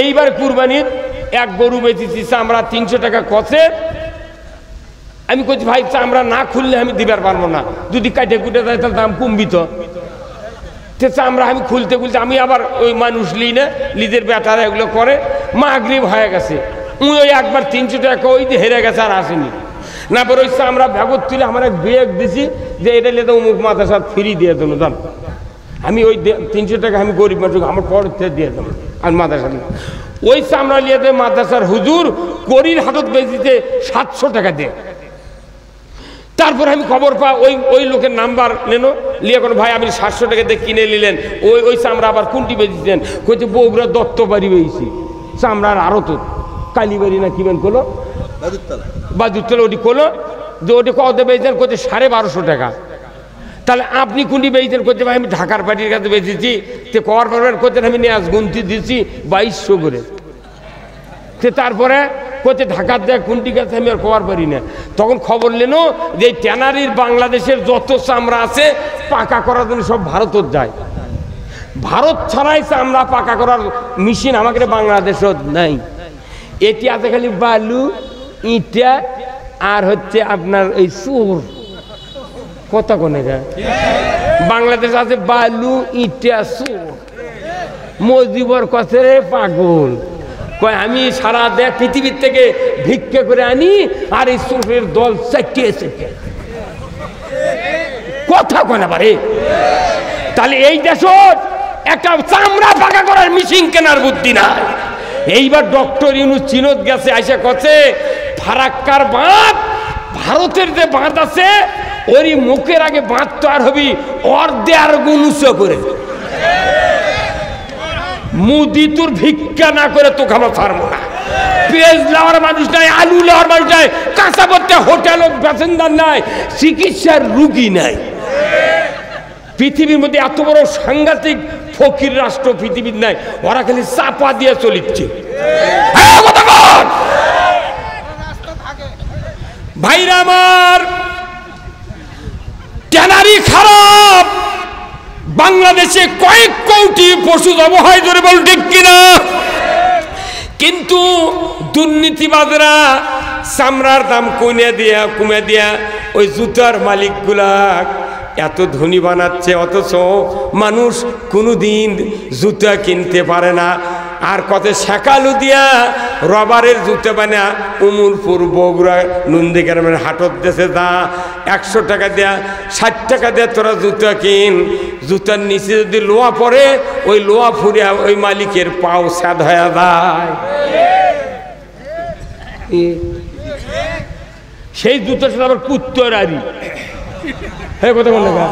এইবার কুরবানির এক গরু বেচেছি চামড়া 300 টাকা কষে। আমি কইছি ভাই চামড়া না খুললে আমি দিবার পারবো না, যদি কাটে কুটে যায় তাহলে দাম কমবিত। চামড়া আমি খুলতে আমি আবার ওই মানুষ লিই না, লিদের বেটারা এগুলো করে। মাগরিব হয়ে গেছে, ওই একবার 300 টাকা ওই যে হেরে গেছে, আর আসেনি না। পরে ওই চামড়া ব্যাগত তুলে আমার এক ব্যাগ দিছি যে এটা নিয়ে তো অমুক মাদ্রাসা ফ্রি দিয়ে দেবো জান। আমি ওই 300 টাকা আমি গরিব মানুষ আমার পরের থেকে দিয়ে দেবো আর মাদ্রাসা নিয়ে। ওই চামড়া নিয়ে দেয় মাদ্রাসার হুজুর করির হাতত বেচিতে 700 টাকা দিয়ে। তারপরে আমি খবর পা ওই লোকের নাম্বার নেনো লিয়ে কোনো ভাই আপনি 700 টাকা দিয়ে কিনে নিলেন, ওই চামড়া আবার কোনটি বেচেছেন? কইছে বগুড়া দত্ত বাড়ি বেয়েছি চামড়ার আরো তো কালীবাড়ি না কিবেন করলো বাজুতলা, ওটি করলো যে ওটি কত বেচেছেন? করছে 1250 টাকা। তাহলে আপনি কোনটি বেচেছেন? করছে ভাই আমি ঢাকার পার্টির কাছে বেচেছি। তে কর পারবেন? করছেন আমি নেয়াজ গুনতি দিচ্ছি 2200 করে। তারপরে কোথায় ঢাকার দেয় কোনটি কাছে আমি আর কবার পারি না। তখন খবর নেনো যে ট্যানারির বাংলাদেশের যত চামড়া আছে পাকা করার জন্য সব ভারতত যায়। ভারত ছাড়াই চামড়া পাকা করার মেশিন আমাদের বাংলাদেশত নাই। এটি আছে খালি বালু ইটা আর হচ্ছে আপনার এই সুর কত কোনে বাংলাদেশ আছে বালু ইটা সুর। মজিবর কাছে পাগল কয় আমি সারা দেশ পৃথিবীর থেকে ভিক্ষে করে আনি আর এই সুরের দল চাইতে কথা কয় না পারে। তাহলে এই দেশ একটা চামড়া পাকা করার মেশিন কেনার বুদ্ধি নাই। এইবার ডক্টর ইউনূস চীনত গেছে, আইসা কছে ফারাক্কার বাঁধ ভারতের যে বাঁধ আছে ওরই মুখের আগে বাঁধ তো আর হবি অর্ধেক গুণ উঁচু করে। মুদি তোর ভিক্ষা না করে তোকে আমরা ছাড়বো না। পেঁয়াজ নেওয়ার মানুষ নাই, আলু নেওয়ার মানুষ নাই, কাঁচা করতে হোটেল প্যাসেঞ্জার নাই, চিকিৎসার রুগী নাই। পৃথিবীর মধ্যে এত বড় সাংঘাতিক ফকির রাষ্ট্র পৃথিবীর নাই, ওরা খালি চাপা দিয়ে চলিচ্ছে। ভাইরা আমার ট্যানারি খারাপ, বাংলাদেশে কয়েক কোটি পশু জব হয় ধরে বল ঠিক কিনা। কিন্তু দুর্নীতিবাজরা চামড়ার দাম কমে দিয়া ওই জুতার মালিকগুলা এত ধনী বানাচ্ছে, অথচ মানুষ কোনোদিন জুতা কিনতে পারে না। আর কত শেখালু দিয়া রবারের জুতা বানা উমরপুর বগুড়া নন্দীগ্রামের হাটত দেশে যা 100 টাকা দেয়া 60 টাকা দেয়া তোরা জুতা কিন। জুতার নিচে যদি লোহা পড়ে ওই লোহা ফুরিয়া ওই মালিকের পাও সাদ হয়ে যায়। সেই জুতার সাথে আবার কুত্তরারি কথা বল না,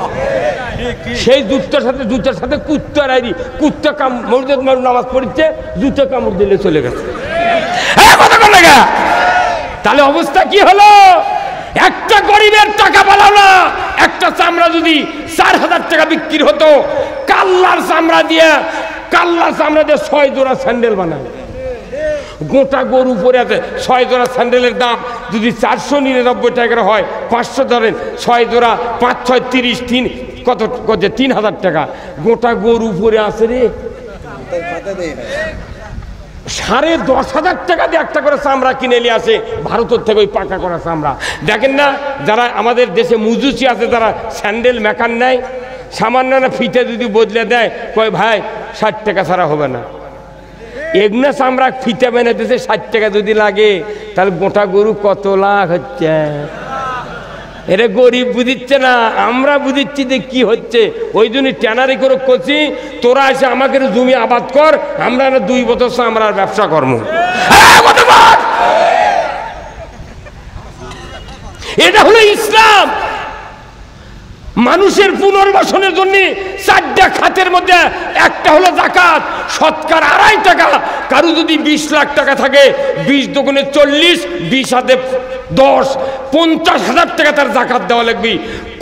সেই জুতার সাথে কুত্তরারি কুত্তা মসজিদ মারু নামাজ পড়ছে, জুতো কামড় দিলে চলে গেছে। তাহলে অবস্থা কি হলো? একটা গরিবের টাকা পালাও না, একটা চামড়া যদি 4000 টাকা বিক্রি হতো, কাল্লার চামড়া দিয়ে 6 জোড়া স্যান্ডেল বানায়। গোটা গরু পরে আছে 6 জোড়া স্যান্ডেলের দাম যদি 499 টাকা হয়, 500 ধরেন 6 জোড়া 5 6 30 3 কত 3000 টাকা। গোটা গরু পরে আছে রে, 10,500 টাকা দিয়ে একটা করে চামড়া কিনে নিয়ে আসে ভারতের থেকে, ওই পাকা করা চামড়া। দেখেন না যারা আমাদের দেশে মুজুসি আছে যারা স্যান্ডেল মেকার নেয়, সামান্য না ফিতে যদি বদলে দেয় কয় ভাই 60 টাকা ছাড়া হবে না। এগুলো চামড়া ফিতে মেনে দিতে 60 টাকা যদি লাগে, তাহলে গোটা গরু কত লাখ হচ্ছে। এরা গরিব বুঝিচ্ছে না, আমরা বুঝিচ্ছি যে কি হচ্ছে। ওই জন্য ট্যানারি করে করছি, তোরা এসে আমাকে জমি আবাদ কর, আমরা 2 বছর চামড়ার ব্যবসা করব। এটা হলো ইসলাম। মানুষের পুনর্বাসনের জন্য 4টা খাতের মধ্যে একটা হলো যাকাত, শতকরা 2.5 টাকা। কারো যদি 20 লাখ টাকা থাকে, 20 দুগুণে 40, 20 হাতে 10, 50,000 টাকা তার যাকাত দেওয়া লাগবে।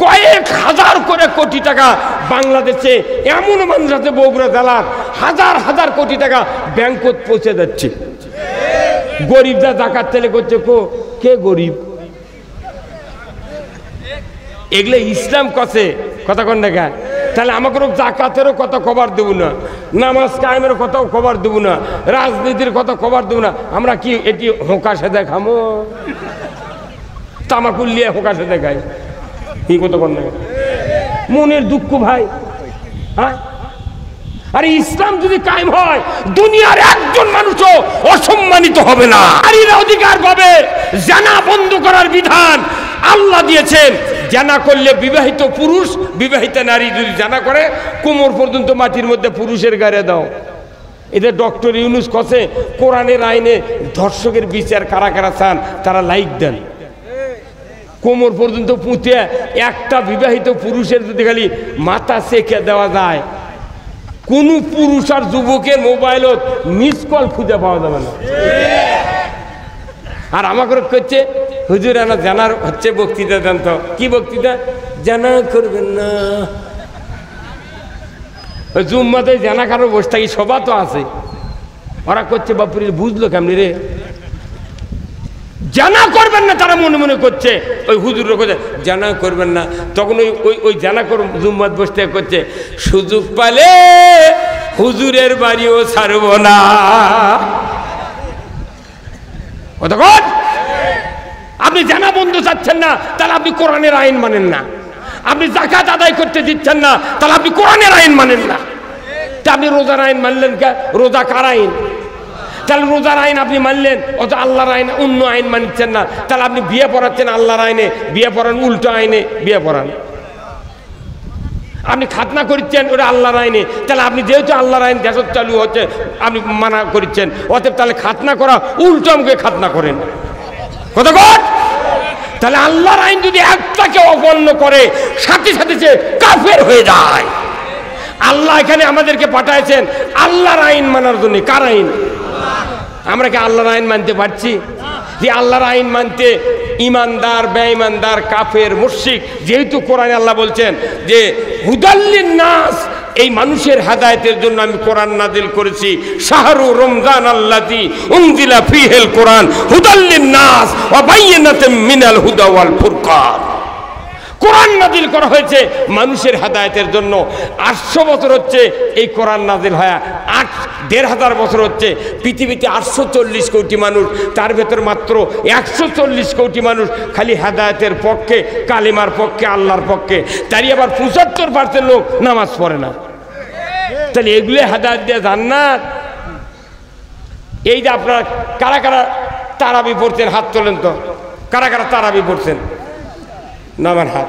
কয়েক হাজার করে কোটি টাকা বাংলাদেশে এমন মানুষ আছে বগুড়া জেলার, হাজার কোটি টাকা ব্যাংকত পৌঁছে যাচ্ছে। গরিবরা যাকাত তেলে করছে, কে গরিব? এগুলো ইসলাম কছে কথা কন দেখা। তাহলে আমাকে জাকাতেরও কথা কবার দেব না। নামাজ কায়েমের কথাও খবর দেবো না, রাজনীতির কথা খবর দেবো না। আমরা কি এটি হোঁকা সেদে খামো? তামাকুল নিয়ে হোঁকা সেদে খাই, কি কথা বল না? মনের দুঃখ ভাই। হ্যাঁ, আরে ইসলাম যদি কায়েম হয় দুনিয়ার একজন মানুষও অসম্মানিত হবে না, নারীরা অধিকার পাবে। জানা বন্ধ করার বিধান আল্লাহ দিয়েছেন। জানা করলে বিবাহিত পুরুষ, বিবাহিত নারী যদি জানা করে কোমর পর্যন্ত মাটির মধ্যে পুরুষের গায়ে দাও। এদের ডক্টর ইউনুস কছে কোরআনের আইনে ধর্ষকের বিচার কারা কারা চান তারা লাইক দেন। কোমর পর্যন্ত পুঁতে একটা বিবাহিত পুরুষের যদি খালি মাথা সেঁকে দেওয়া যায়, কোন পুরুষ আর যুবকের মোবাইলত মিস কল খুঁজে পাওয়া যাবে না। আর আমাকে করছে হুজুর আনা জানার হচ্ছে বক্তৃতা দেন তো। কি বক্তৃতা? জানা করবেন না। ওই জুম্মাতে জানা কারো বসে থাকি সবা তো আছে, ওরা করছে বাপুরি বুঝলো কেমনি রে, জানা করবেন না। তারা মনে মনে করছে ওই হুজুর করছে জানা করবেন না। তখন ওই ওই ওই জানা কর জুম্মাত বসতে করছে সুযোগ পালে হুজুরের বাড়িও ছাড়ব না। আপনি জানা বন্ধু চাচ্ছেন না, তাহলে আপনি কোরআনের আইন মানেন না। আপনি জাকাত আদায় করতে দিচ্ছেন না, তাহলে আপনি কোরআনের আইন মানেন না। তা আপনি রোজার আইন মানলেন কে? রোজা কার আইন? তাহলে রোজার আইন আপনি মানলেন, অত আল্লাহর আইন অন্য আইন মানছেন না। তাহলে আপনি বিয়ে পড়াচ্ছেন আল্লাহর আইনে, বিয়ে পড়ান উল্টো আইনে বিয়ে পড়ান। আপনি খাতনা করছেন ওটা আল্লাহর আইনে, তাহলে আপনি যেহেতু আল্লাহর আইন দেশ চালু হচ্ছে আপনি মানা করছেন, অতএব তাহলে খাতনা করা উল্টো আমাকে খাতনা করেন। কথা কর। তাহলে আল্লাহর আইন যদি একটাকে অমান্য করে সাথে সাথে সে কাফের হয়ে যায়। আল্লাহ এখানে আমাদেরকে পাঠাইছেন আল্লাহর আইন মানার জন্য। কার আইন? আমরা কি আল্লাহর আইন মানতে পারছি? যে আল্লাহর আইন মানতে ইমানদার, বেঈমানদার, কাফের, মুশরিক, যেহেতু কোরআনে আল্লাহ বলছেন যে হুদাল্লিন নাস, এই মানুষের হেদায়েতের জন্য আমি কোরআন নাজিল করেছি। শাহরু রমজান আল্লাযী উনজিলা ফীহিল কোরআন হুদাল্লিন নাস ওয়া বাইয়িনাতিম মিনাল হুদা ওয়াল ফুরকান। কোরআন নাজিল করা হয়েছে মানুষের হেদায়েতের জন্য। 800 বছর হচ্ছে এই কোরআন নাজিল হয়, 1500 বছর হচ্ছে। পৃথিবীতে 840 কোটি মানুষ, তার ভেতর মাত্র 140 কোটি মানুষ খালি হেদায়েতের পক্ষে, কালিমার পক্ষে, আল্লাহর পক্ষে। তারই আবার 75% লোক নামাজ পড়ে না। তাহলে এগুলো হেদায়েত দিয়ে জান্নাত। এই যে আপনারা কারা কারা তারাবি পড়ছেন হাত তোলেন তো। কারা কারা তারাবি পড়ছেন? নামান হাত।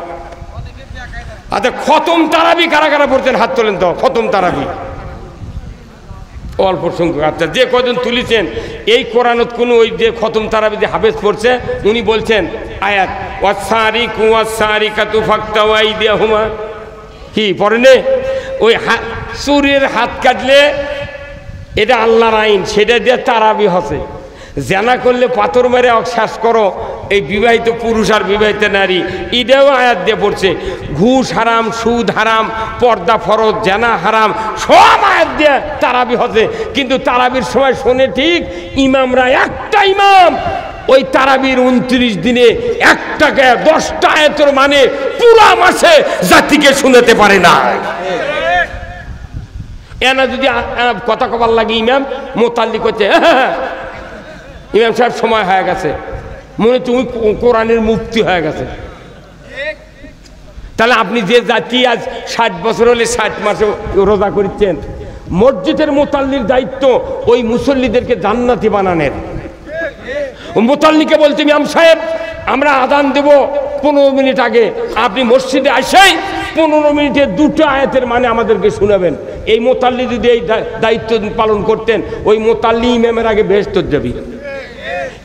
আচ্ছা, খতম তারাবি কারা কারা পড়ছেন হাত তোলেন তো। খতম তারাবি অল্প সংখ্যক। আচ্ছা, যে কজন তুলিছেন এই কোরআনত কোন ওই যে খতম তারাবি যে হাফেজ পড়ছে উনি বলছেন আয়াত ওয়াসারিকু ওয়াসারিকাতু ফাকতাউ আইদিয়াহুমা, কি পড়েনে? ওই চুরির হাত কাটলে এটা আল্লাহর আইন, সেটা দিয়ে তারাবি হচ্ছে। জানা করলে পাথর মেরে শেষ করো, এই বিবাহিত পুরুষ আর বিবাহিত নারী, এটাও আয়াত দিয়ে পড়ছে। ঘুষ হারাম, সুদ হারাম, পর্দা ফরজ, জানা হারাম, সব আয়াত দিয়ে তারাবি হচ্ছে। কিন্তু তারাবির সময় শোনে ঠিক ইমামরা, একটা ইমাম ওই তারাবির 29 দিনে একটাকে 10টা আয়াতের মানে পুরা মাসে জাতিকে শুনাতে পারে না। এনা যদি কথা কবার লাগে ইমাম মোতাল্লি করছে, ইমাম সাহেব সময় হয়ে গেছে, মনে তুমি কোরআনের মুফতি হয়ে গেছে। তাহলে আপনি যে জাতি আজ 60 বছর হলে 60 মাসে রোজা করছেন, মসজিদের মোতাল্লির দায়িত্ব ওই মুসল্লিদেরকে জান্নাতি বানানোর। মোতাল্লিকে বলতে ইমাম সাহেব আমরা আযান দেব 15 মিনিট আগে, আপনি মসজিদে আসেই 15 মিনিটে 2টা আয়াতের মানে আমাদেরকে শোনাবেন। এই মোতাল্লি যদি এই দায়িত্ব পালন করতেন, ওই মোতাল্লি ইমামের আগে বেহেশত যাবি।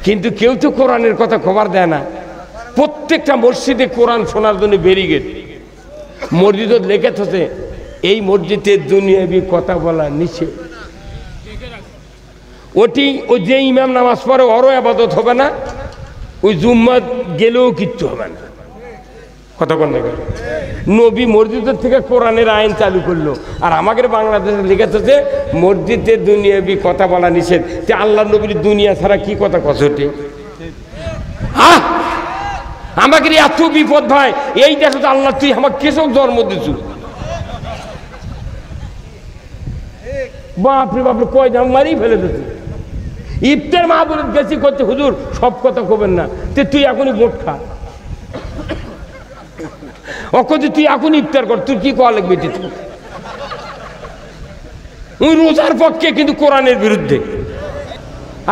কিন্তু কেউ তো কোরআনের কথা খবর দেয় না। প্রত্যেকটা মসজিদে কোরআন শোনার জন্য ব্যারিকেড। মসজিদত লেখা থাকে এই মসজিদে দুনিয়াবি কথা বলা নিষেধ। ওটি ওই যে ইমাম নামাজ পড়ে ওরও ইবাদত হবে না, ওই জুম্মাত গেলেও কিচ্ছু হবে না। কথা বল না, নবী মসজিদের থেকে কোরআনের আইন চালু করলো, আর আমাদের বাংলাদেশে লেগেছে মসজিদে দুনিয়াবি কথা বলা নিষেধ। তে আল্লাহ নবীর দুনিয়া ছাড়া কি কথা কষটে? হ্যাঁ, আমাকে এত বিপদ ভাই, এই দেশে তো আল্লাহ তুই আমাকে কেসব জন্ম দিছু। বাপরে বাপরে কয় দাম মারিয়ে ফেলে দিচ্ছি। ইফতার মাহফিল গেছি করতে, হুজুর সব কথা কবেন না, তুই এখনই মোট খা। অকজ তুই এখন ইফতার কর, তুই কি করা লাগবে? তুই রোজার পক্ষে কিন্তু কোরআনের বিরুদ্ধে।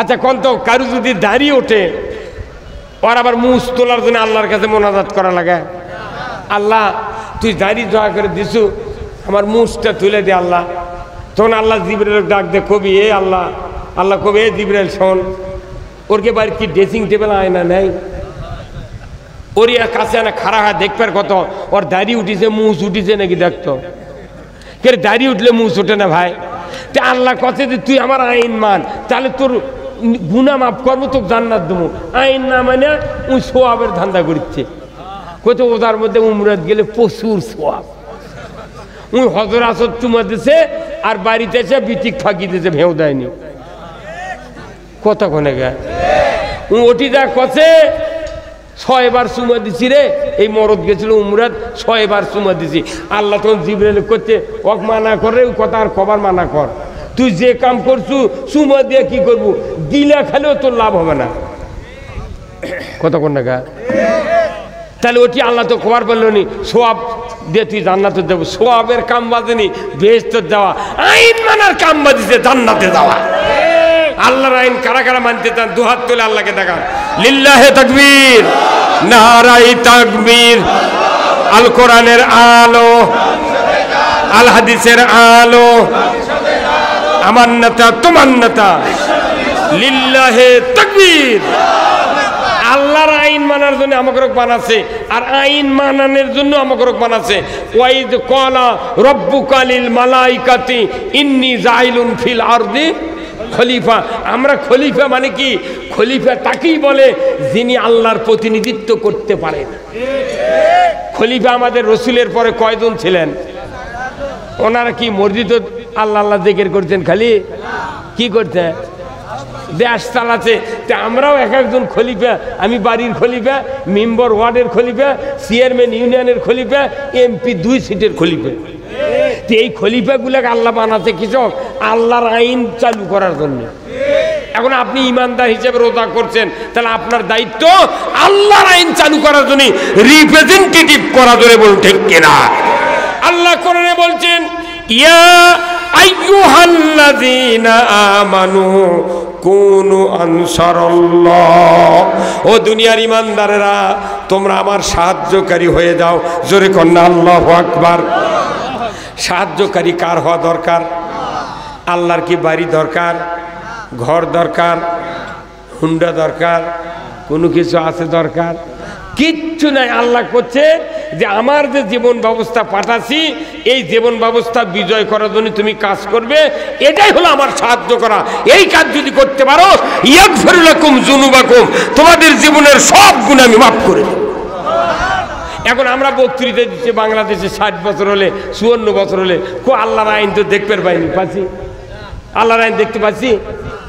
আচ্ছা কোন তো কারু যদি দাঁড়িয়ে ওঠে, ওর আবার মুছ তোলার জন্য আল্লাহর কাছে মোনাজাত করা লাগে, আল্লাহ তুই দাঁড়িয়ে দয়া করে দিছু, আমার মুছটা তুলে দে আল্লাহ। তখন আল্লাহ জিবরাইল ডাক দে, কবি এ আল্লাহ, আল্লাহ কবি এ জিবরাইল শোন, ওরকে বাড়ির কি ড্রেসিং টেবিল আয়না নেই? ওর কাছে না খাড়া হয় দেখবার কত ওর দাঁড়িয়ে উঠিছে, মুছ উঠিছে নাকি দেখতো। কে দাঁড়িয়ে উঠলে মুছ ওঠে না ভাই। তা আল্লাহ কথা যে তুই আমার আইন মান, তাহলে তোর গুনাহ মাফ করবো, তোকে জান্নাত দেবো। আইন না মানে ওই সোয়াবের ধান্দা করছে। কত ওটার মধ্যে উমরাত গেলে প্রচুর সোয়াব। ওই হজর আসর চুমা দিছে আর বাড়িতে এসে বিটিক ফাঁকি দিয়েছে, ভেউ দেয়নি। কতক্ষণে গে ওটি যা কছে 6 বার চুমা দিছি রে, এই মরদ গেছিল উমরাত, 6 বার চুমা দিছি। আল্লাহ তখন জিবরাইল করছে, ওক মানা করে ওই কথা আর কবার মানা কর, তুই যে কাম করছু চুমা দিয়ে কি করবো, দিলা খালেও তোর লাভ হবে না। কতক্ষণ না গা, তাহলে ওটি আল্লাহ তো খবর বললো নি সোয়াব দিয়ে তুই জান্নাতে যাবো। সোয়াবের কাম বাজেনি বেহেশতে যাওয়া, আইন মানার কাম বাজিছে জান্নাতে যাওয়া। আল্লাহর আইন কারা কারা মানতে চান দুহাত তুলে আল্লাহকে দেখান। লিল্লাহে তাকবীর, নারায়ে তাকবীর। আল কোরআনের আলো, আল হাদিসের আলো, আমার নেতা তোমার নেতা। লিল্লাহে তাকবীর। আল্লাহর আইন মানার জন্য আমাকে বানাচ্ছে, আর আইন মানানোর জন্য আমাকে বানাচ্ছে। ওয়াইদ ক্বালা রব্বুকা লিল মালাইকাতি ইন্নী জাইলুন ফিল আরদি খলিফা। আমরা খলিফা মানে কি? খলিফা তাকেই বলে যিনি আল্লাহর প্রতিনিধিত্ব করতে পারেন। খলিফা আমাদের রসুলের পরে কয়জন ছিলেন? ওনারা কি মসজিদ আল্লাহ আল্লাহ জিকির করছেন? খালি কি করতে দেশ চালাচ্ছে। তা আমরাও এক একজন খলিফা। আমি বাড়ির খলিফা, মেম্বার ওয়ার্ডের খলিফা, চেয়ারম্যান ইউনিয়নের খলিফা, এমপি 2 সিটের খলিফা। তো এই খলিফাগুলোকে আল্লাহ বানাচ্ছে কৃষক আল্লাহর আইন চালু করার জন্য। এখন আপনি ইমানদার হিসেবে রোজা করছেন, তাহলে আপনার দায়িত্ব আল্লাহর আইন চালু করার জন্য রিপ্রেজেন্টেটিভ করা ধরে বলুন ঠিক কিনা? আল্লাহ কোরআনে বলছেন, ইয়া আইয়ুহাল্লাযীনা আমানু কুনু আনসারাল্লাহ। ও দুনিয়ার ইমানদারেরা, তোমরা আমার সাহায্যকারী হয়ে যাও। জোরে কন্যা আল্লাহু আকবার। সাহায্যকারী কার হওয়া দরকার? আল্লাহর কি বাড়ি দরকার, ঘর দরকার, হুন্ডা দরকার, কোনো কিছু আছে দরকার? কিচ্ছু নাই। আল্লাহ করছে যে আমার যে জীবন ব্যবস্থা পাঠাচ্ছি, এই জীবন ব্যবস্থা বিজয় করার জন্য তুমি কাজ করবে, এটাই হলো আমার সাহায্য করা। এই কাজ যদি করতে পারো, ইয়াগফিরু লাকুম যুনুবাকুম, তোমাদের জীবনের সব গুনাহ আমি মাফ করে দেব। এখন আমরা বক্তৃতা দিচ্ছি বাংলাদেশে 60 বছর হলে, 54 বছর হলে, আল্লাহর আইন তো দেখতে পাচ্ছি, আল্লাহর আইন দেখতে পাচ্ছি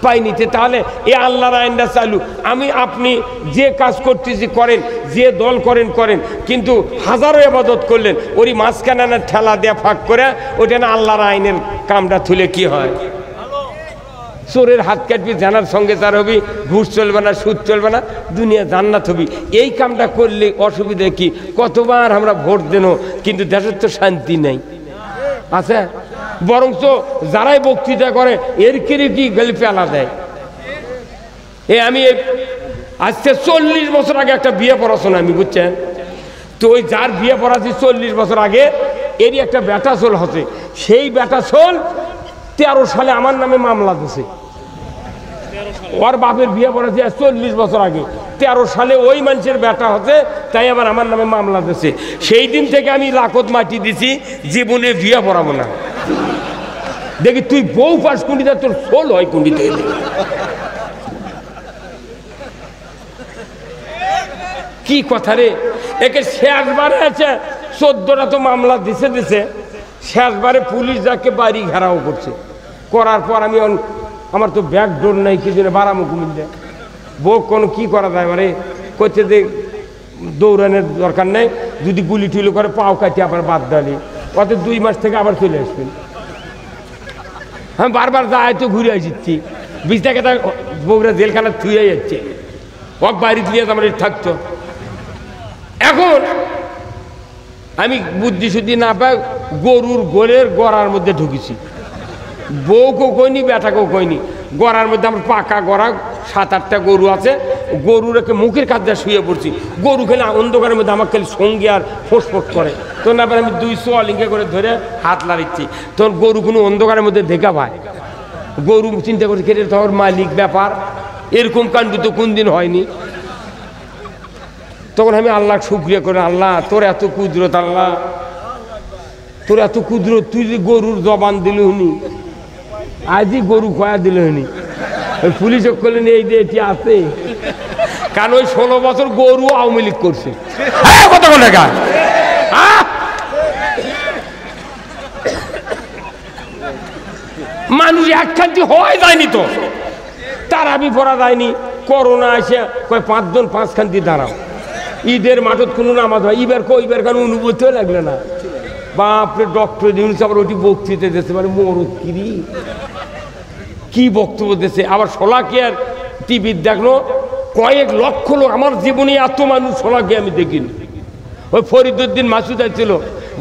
পাইনি। তাহলে এই আল্লাহর আইনটা চালু। আমি আপনি যে কাজ করতেছি করেন, যে দল করেন করেন, কিন্তু হাজারো ইবাদত করলেন, ওরই মাঝখানে না ঠেলা দেয়া ফাঁক করে ওটা না আল্লাহর আইনের কামটা তুলে কি হয়? চোরের হাত কাটবি, জানার সঙ্গে তার হবি, ঘুষ চলবে না, সুদ চলবে না, দুনিয়া জান্নাত হবি। এই কামটা করলে অসুবিধা কি? কতবার আমরা ভোট দেন, কিন্তু দেশের তো শান্তি নেই। আচ্ছা, বরঞ্চ যারাই বক্তৃতা করে এর কেড়ে কি গেলে পেলা দেয়। আমি আজকে 40 বছর আগে একটা বিয়ে পড়াশো না আমি, বুঝছেন তো? ওই যার বিয়ে পড়াচ্ছি 40 বছর আগে, এরই একটা বেটা চোল হচ্ছে। সেই বেটা চোল 13 সালে আমার নামে মামলা দিছে। ওর বাপের বিয়ে পড়াচ্ছি 40 বছর আগে, 13 সালে ওই মানুষের বেটা হচ্ছে, তাই আবার আমার নামে মামলা দিছে। সেই দিন থেকে আমি লাখত মাটি দিছি, জীবনে বিয়ে পড়াবো না। দেখি তুই বউ পাস কুন্ডিতে, তোর সোল হয় কুন্ডিতে। কি কথা রে? একে শেষবারে আছে 14টা তো মামলা দিছে, শেষবারে পুলিশ যাকে বাড়ি ঘেরাও করছে। করার পর আমি আমার তো ব্যাগ ডোর নাই, কি জন্য বাড়ামো কুমিল্লা বউ কোনো কি করা যায়? মানে করছে যে দৌড়ানোর দরকার নেই, যদি গুলি টুলি করে পাও কাটিয়ে আবার বাদ দালি, অত 2 মাস থেকে আবার চলে আসবেন। আমি বারবার যাই তো ঘুরে আসছি 20 টাকা বগুড়া জেলখানা থুয়ে যাচ্ছে ওক বাড়ি দিয়ে আমার থাকতো। এখন আমি বুদ্ধি শুদ্ধি না পাই গরুর গোলের গড়ার মধ্যে ঢুকেছি, বউকেও কইনি বেটাকেও কইনি। গড়ার মধ্যে আমার পাকা গড়া 7-8টা গরু আছে, গরুর একে মুখের কাছে শুয়ে পড়ছি। গরু খেলে অন্ধকারের মধ্যে আমার খেলে সঙ্গে আর ফোঁস করে, তখন আবার আমি 200 লিঙ্গে করে ধরে হাত লাড়িচ্ছি। তখন গরু কোনো অন্ধকারের মধ্যে দেখা পায়, গরু চিন্তা করছে খেলে তোর মালিক ব্যাপার, এরকম কাণ্ড তো কোন দিন হয়নি। তখন আমি আল্লাহ শুকরিয়া করে, আল্লাহ তোর এত কুদরত, আল্লাহ তোর এত কুদরত, তুই যে গরুর জবান দিল হুনি, আজই গরু খয়া দিল হুনি। ওই পুলিশ করলেন এই যে এটি আছে, কারণ ওই 16 বছর গরু আওয়ামী লীগ করছে। কত টাকা মানুষ একখানটি হয় যায়নি তো, তারাবি পড়া যায়নি, করোনা এসে কয় 5 জন 5 খান্তি দাঁড়াও, ঈদের মাঠত কোনো নামাজ হয়, এবার কেন অনুভূতিও লাগলো না। বাপরে ডক্টর ইউনুস আবার ওটি বক্তৃতা দিয়েছে, মানে মরুদ কিরি কি বক্তব্য দিয়েছে। আবার শোলাকিয়ার টিভির দেখলো কয়েক লক্ষ লোক, আমার জীবনে এত মানুষ শোলাকি আমি দেখিনি। ওই ফরিদুদ্দিন মাসুদ ছিল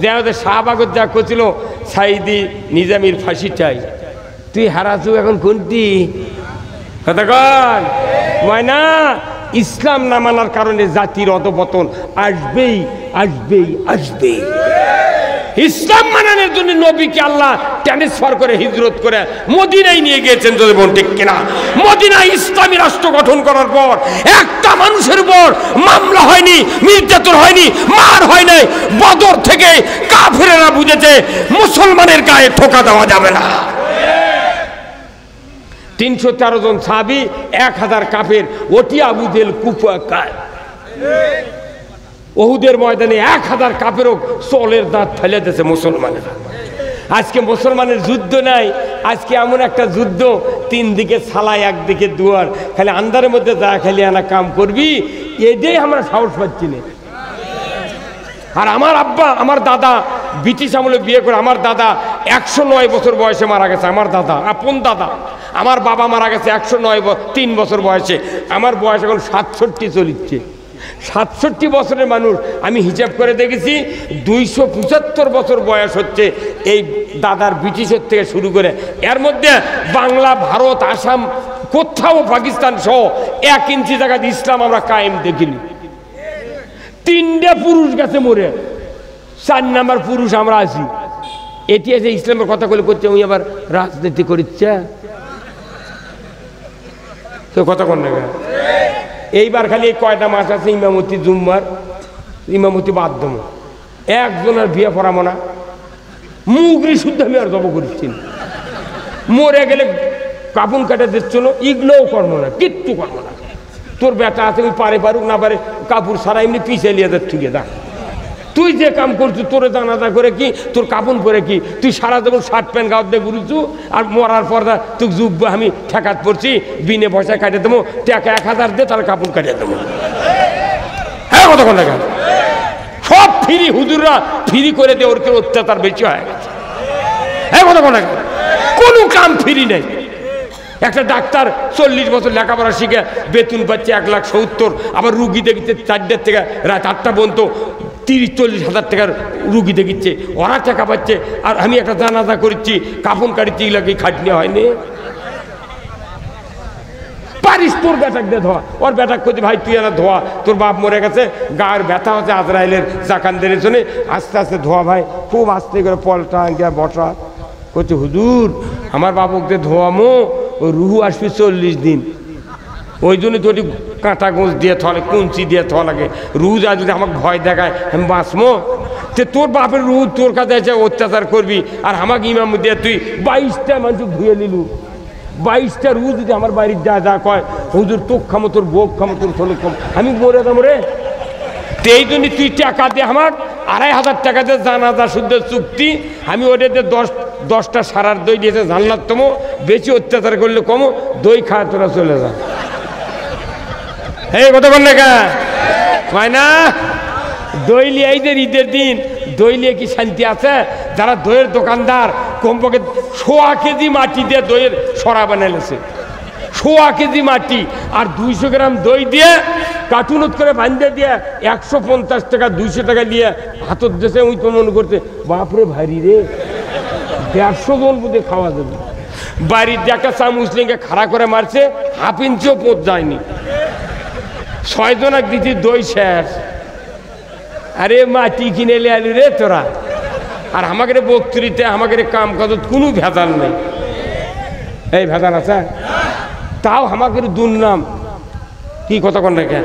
যে আমাদের শাহবাগত যা করছিল সাইদি নিজামির ফাঁসি চাই, তুই হারাছু এখন কোনটি কথা কন ময়না। ইসলাম না মানার কারণে জাতির অধপতন আসবেই আসবেই আসবেই। ইসলাম মানানোর জন্য নবীকে আল্লাহ ট্রান্সফার করে হিজরত করে মদিনায় নিয়ে গিয়েছেন, যদি বোন ঠিক কিনা। মদিনায় ইসলামী রাষ্ট্র গঠন করার পর একটা মানুষের উপর মামলা হয়নি, নির্যাতন হয়নি, মার হয় নাই। বদর থেকে কাফেরেরা বুঝেছে মুসলমানের গায়ে ঠোকা দেওয়া যাবে না। 313 জন সাহাবী, 1000 কাফের, ওটি আবু জেল কুফা কায়। ওহুদের ময়দানে 1000 কাফেরও চলের দাঁত ফেলে দিয়েছে মুসলমানেরা। আজকে মুসলমানের যুদ্ধ নাই, আজকে এমন একটা যুদ্ধ 3 দিকে সালাই, একদিকে দুয়ার, খালি আন্ধারের মধ্যে যা খালি আনা কাম করবি, এটাই আমরা সাহস পাচ্ছি না। আর আমার আব্বা, আমার দাদা ব্রিটিশ আমলে বিয়ে করে, আমার দাদা 109 বছর বয়সে মারা গেছে। আমার দাদা, আপন দাদা, আমার বাবা মারা গেছে 103 বছর বয়সে। আমার বয়স এখন 67 চলিচ্ছে। 67 বছরের মানুষ আমি হিসাব করে দেখেছি 275 বছর বয়স হচ্ছে এই দাদার ব্রিটিশের থেকে শুরু করে। এর মধ্যে বাংলা, ভারত, আসাম, কোথাও পাকিস্তান সহ 1 ইঞ্চি জায়গায় ইসলাম আমরা কায়েম দেখিনি। 3টে পুরুষ গেছে মরে, 4 নাম্বার পুরুষ আমরা আছি। এটি আছে ইসলামের কথা করছে, ওই আবার রাজনীতি করিচ্ছে তো কথা কন না। এইবার খালি এই কয়টা মাস আছে ইমামতি, জুম্মার ইমামতি বাধ্যম, একজনের বিয়ে পড়াবো না। মুগরি শুদ্ধ আমি আর জব করছি, মরে গেলে কাপুন কাটা দিচ্ছিল, এগুলোও করবো না, কিচ্ছু করবো না। তোর বেটা আছে, ওই পারুক না পারে, কাপড় সারা এমনি পিছিয়ে নিয়ে যাচ্ছে, ঠিক আছে। তুই যে কাম করছিস, তোর জানাজা করে কি, তোর কাপুন পরে কি, তুই সারা যখন শার্ট প্যান্ট গাওয়ার দিয়ে ঘুরছু, আর মরার পর তুই যুগ আমি ঠেকাত পড়ছি, বিনে পয়সায় কাটিয়ে দেবো, টাকা 1000 দিয়ে তাহলে কাপুন কাটিয়ে দেবো। হ্যাঁ কতক্ষণ দেখা সব ফ্রি, হুজুররা ফ্রি করে দিয়ে, ওর অত্যাচার বেশি হয়ে গেছে। হ্যাঁ কতক্ষণ দেখা কোনো কাম ফ্রি নেই। একটা ডাক্তার 40 বছর লেখাপড়া শিখে বেতন পাচ্ছে 1,70,000, আবার রুগী দেখিচ্ছে 4টার থেকে রাত 8টা পর্যন্ত 30-40 হাজার টাকার রুগী দেখিচ্ছে, ওরা টাকা পাচ্ছে। আর আমি একটা জানাজা করছি, কাফন কাটিছি, এগুলো খাটনি হয়নি। পারিস তোর বেটাক দিয়ে ধোয়া, ওর বেটাক করছি ভাই তুই এরা ধোয়া, তোর বাপ মরে গেছে, গায়ের ব্যথা হচ্ছে আজরাইলের জাকানদের জন্য, আস্তে আস্তে ধোয়া ভাই, খুব আস্তে করে পলটা গিয়া বসা করছে। হুজুর আমার বাবুকে ধোয়ামো, ওই রুহু আসবি 40 দিন, ওই জন্য তো ওটি কাঁটা গোঁজ দিয়ে থলে, কুঞ্চি দিয়ে থা লাগে। রুহু যা যদি আমাকে ভয় দেখায় আমি বাঁচমো, তে তোর বাপের রুহু তোর কাছে এসে অত্যাচার করবি, আর আমাকে ইমাম দিয়ে তুই 22টা মানুষ ধুয়ে নিলু। 22টা রুহু যদি আমার বাড়ির যা যা কয়, হুজুর তোক খামো, তোর বোক খামো, তোর থলে খামো, আমি মরে যাবো রে। তো এই জন্য তুই টাকা দিয়ে আমার 2,500 টাকা দিয়ে জানাজা শুদ্ধ চুক্তি, আমি ওটাতে 10টা সারার দই দিয়েছে, জানলার তোমো বেশি অত্যাচার করলে কমো, দই খায় তোরা চলে যা। এই কথা বল না কা হয় না, দই লিয়ে ঈদের দিন দই লিয়ে কি শান্তি আছে? যারা দইয়ের দোকানদার কমপক্ষে 1.5 কেজি মাটি দিয়ে দইয়ের সরা বানাইলেছে, 1.5 কেজি মাটি আর 200 গ্রাম দই দিয়ে কার্টুনত করে বান্ধে দিয়ে 150 টাকা 200 টাকা দিয়ে হাতত দেশে ওই তো মনে করছে বাপরে ভারী রে, 150 জন বুঝে খাওয়া যাবে। বাড়ির দেখা চা মুসলিমকে খাড়া করে মারছে, 1/2 ইঞ্চিও পথ যায়নি, 6 জনাক দিচ্ছি দই শেষ। আরে মাটি কিনে এলে আলু রে তোরা, আর আমাকে বক্তৃতে আমাকে কাম কাজ কোনো ভেজাল নেই। এই ভেজাল আছে তাও আমাকে দুর্নাম কি কথা কোন রেখে